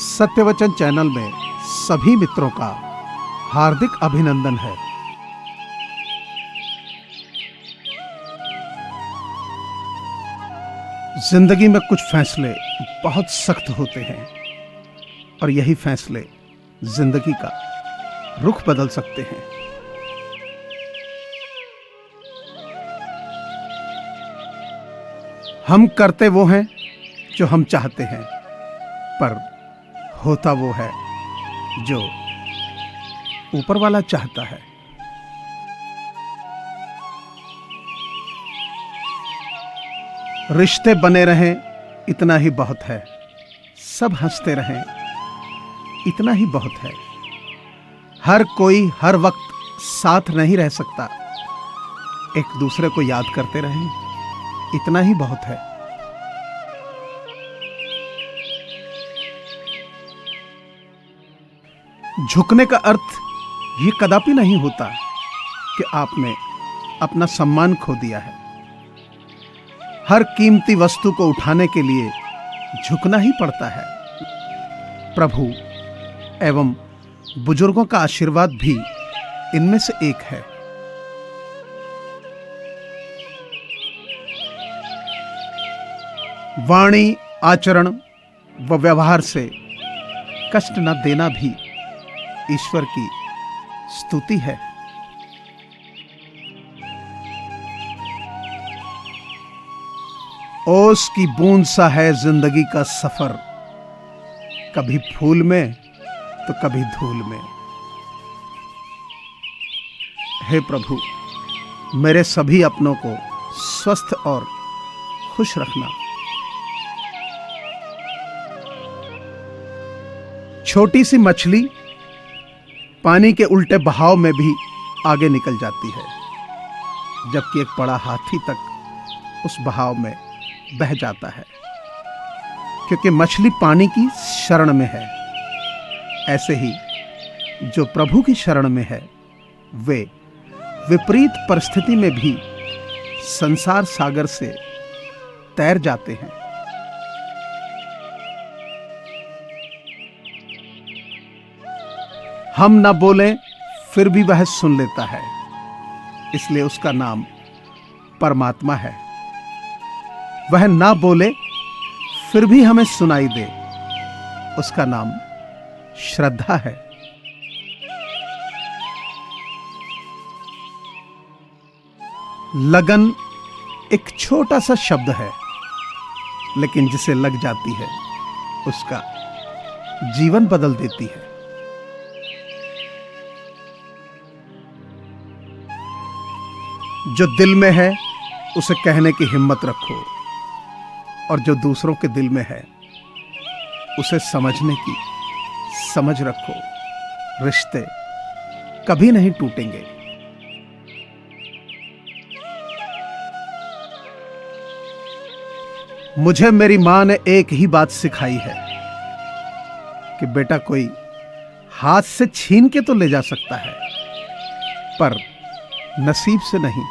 सत्यवचन channel में सभी मित्रों का हार्दिक अभिनंदन है। जिंदगी में कुछ फैसले बहुत सख्त होते हैं और यही फैसले जिंदगी का रुख बदल सकते हैं। हम करते वो हैं जो हम चाहते हैं, पर होता वो है जो ऊपर वाला चाहता है। रिश्ते बने रहें इतना ही बहुत है, सब हंसते रहें इतना ही बहुत है। हर कोई हर वक्त साथ नहीं रह सकता, एक दूसरे को याद करते रहें इतना ही बहुत है। झुकने का अर्थ ये कदापि नहीं होता कि आपने अपना सम्मान खो दिया है। हर कीमती वस्तु को उठाने के लिए झुकना ही पड़ता है। प्रभु एवं बुजुर्गों का आशीर्वाद भी इनमें से एक है। वाणी, आचरण व व्यवहार से कष्ट न देना भी ईश्वर की स्तुति है। ओस की बूंद सा है जिंदगी का सफर, कभी फूल में तो कभी धूल में। हे प्रभु, मेरे सभी अपनों को स्वस्थ और खुश रखना। छोटी सी मछली पानी के उल्टे बहाव में भी आगे निकल जाती है, जबकि एक बड़ा हाथी तक उस बहाव में बह जाता है, क्योंकि मछली पानी की शरण में है। ऐसे ही जो प्रभु की शरण में है, वे विपरीत परिस्थिति में भी संसार सागर से तैर जाते हैं। हम ना बोलें फिर भी वह सुन लेता है, इसलिए उसका नाम परमात्मा है। वह ना बोले फिर भी हमें सुनाई दे, उसका नाम श्रद्धा है। लगन एक छोटा सा शब्द है, लेकिन जिसे लग जाती है उसका जीवन बदल देती है। जो दिल में है उसे कहने की हिम्मत रखो, और जो दूसरों के दिल में है उसे समझने की समझ रखो। रिश्ते कभी नहीं टूटेंगे। मुझे मेरी मां ने एक ही बात सिखाई है कि बेटा, कोई हाथ से छीन के तो ले जा सकता है, पर नसीब से नहीं।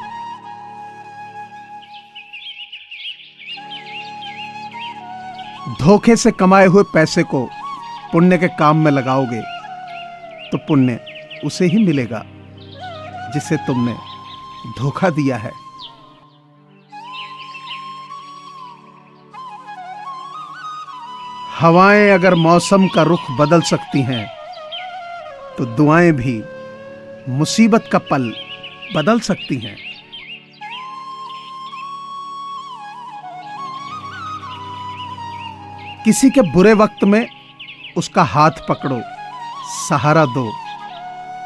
धोखे से कमाए हुए पैसे को पुण्य के काम में लगाओगे तो पुण्य उसे ही मिलेगा जिसे तुमने धोखा दिया है। हवाएं अगर मौसम का रुख बदल सकती हैं, तो दुआएं भी मुसीबत का पल बदल सकती हैं। किसी के बुरे वक्त में उसका हाथ पकड़ो, सहारा दो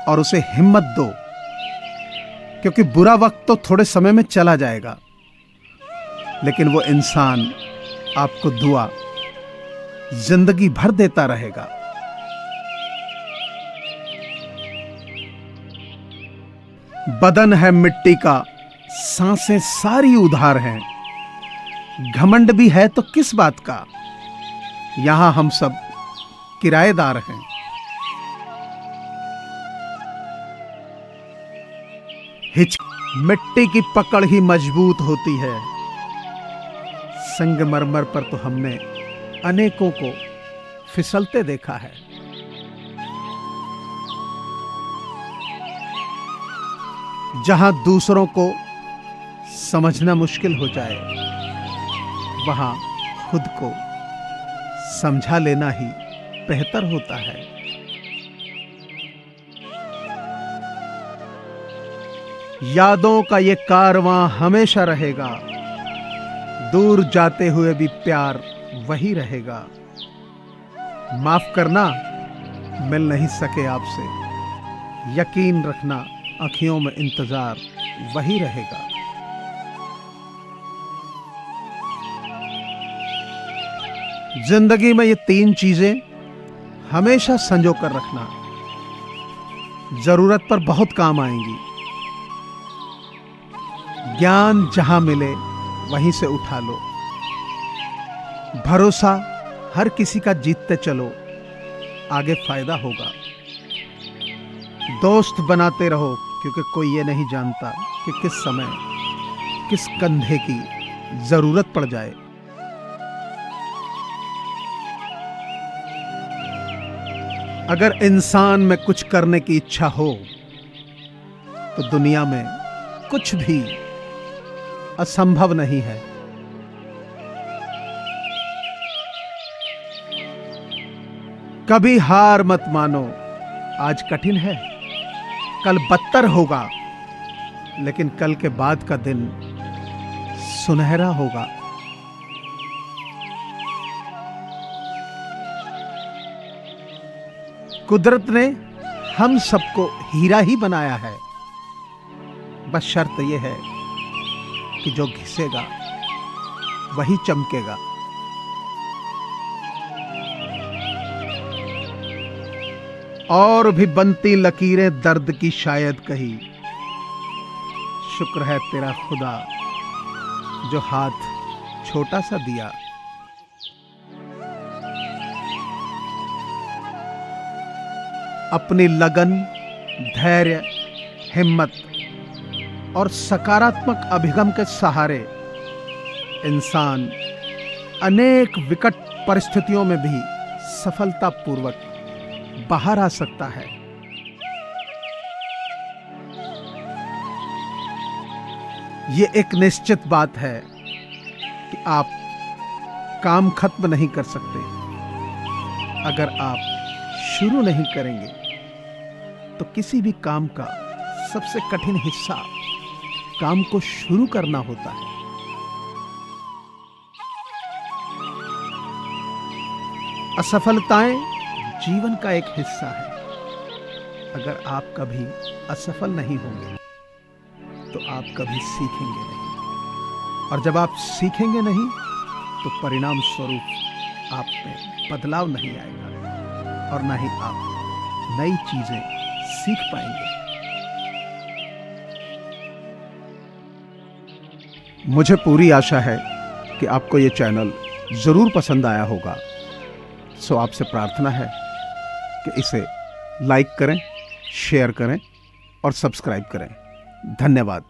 और उसे हिम्मत दो, क्योंकि बुरा वक्त तो थोड़े समय में चला जाएगा, लेकिन वो इंसान आपको दुआ जिंदगी भर देता रहेगा। बदन है मिट्टी का, सांसें सारी उधार हैं। घमंड भी है तो किस बात का, यहां हम सब किराएदार हैं। मिट्टी की पकड़ ही मजबूत होती है। संगमरमर पर तो हमने अनेकों को फिसलते देखा है। जहां दूसरों को समझना मुश्किल हो जाए, वहां खुद को समझा लेना ही बेहतर होता है। यादों का ये कारवां हमेशा रहेगा, दूर जाते हुए भी प्यार वही रहेगा। माफ करना, मिल नहीं सके आपसे, यकीन रखना आंखियों में इंतजार वही रहेगा। जिंदगी में ये 3 चीजें हमेशा संजो कर रखना, जरूरत पर बहुत काम आएंगी। ज्ञान जहां मिले वहीं से उठा लो। भरोसा हर किसी का जीतते चलो, आगे फायदा होगा। दोस्त बनाते रहो, क्योंकि कोई ये नहीं जानता कि किस समय किस कंधे की जरूरत पड़ जाए। अगर इंसान में कुछ करने की इच्छा हो तो दुनिया में कुछ भी असंभव नहीं है। कभी हार मत मानो, आज कठिन है, कल बदतर होगा, लेकिन कल के बाद का दिन सुनहरा होगा। कुदरत ने हम सबको हीरा ही बनाया है, बस शर्त यह है कि जो घिसेगा वही चमकेगा। और भी बनती लकीरें दर्द की शायद कही, शुक्र है तेरा खुदा जो हाथ छोटा सा दिया। अपनी लगन, धैर्य, हिम्मत और सकारात्मक अभिगम के सहारे इंसान अनेक विकट परिस्थितियों में भी सफलतापूर्वक बाहर आ सकता है। ये एक निश्चित बात है कि आप काम खत्म नहीं कर सकते। अगर आप शुरू नहीं करेंगे तो किसी भी काम का सबसे कठिन हिस्सा काम को शुरू करना होता है। असफलताएं जीवन का एक हिस्सा है। अगर आप कभी असफल नहीं होंगे तो आप कभी सीखेंगे नहीं, और जब आप सीखेंगे नहीं तो परिणाम स्वरूप आप में बदलाव नहीं आएगा और ना ही आप नई चीजें सीख पाएंगे। मुझे पूरी आशा है कि आपको ये चैनल जरूर पसंद आया होगा। सो आपसे प्रार्थना है कि इसे लाइक करें, शेयर करें और सब्सक्राइब करें। धन्यवाद।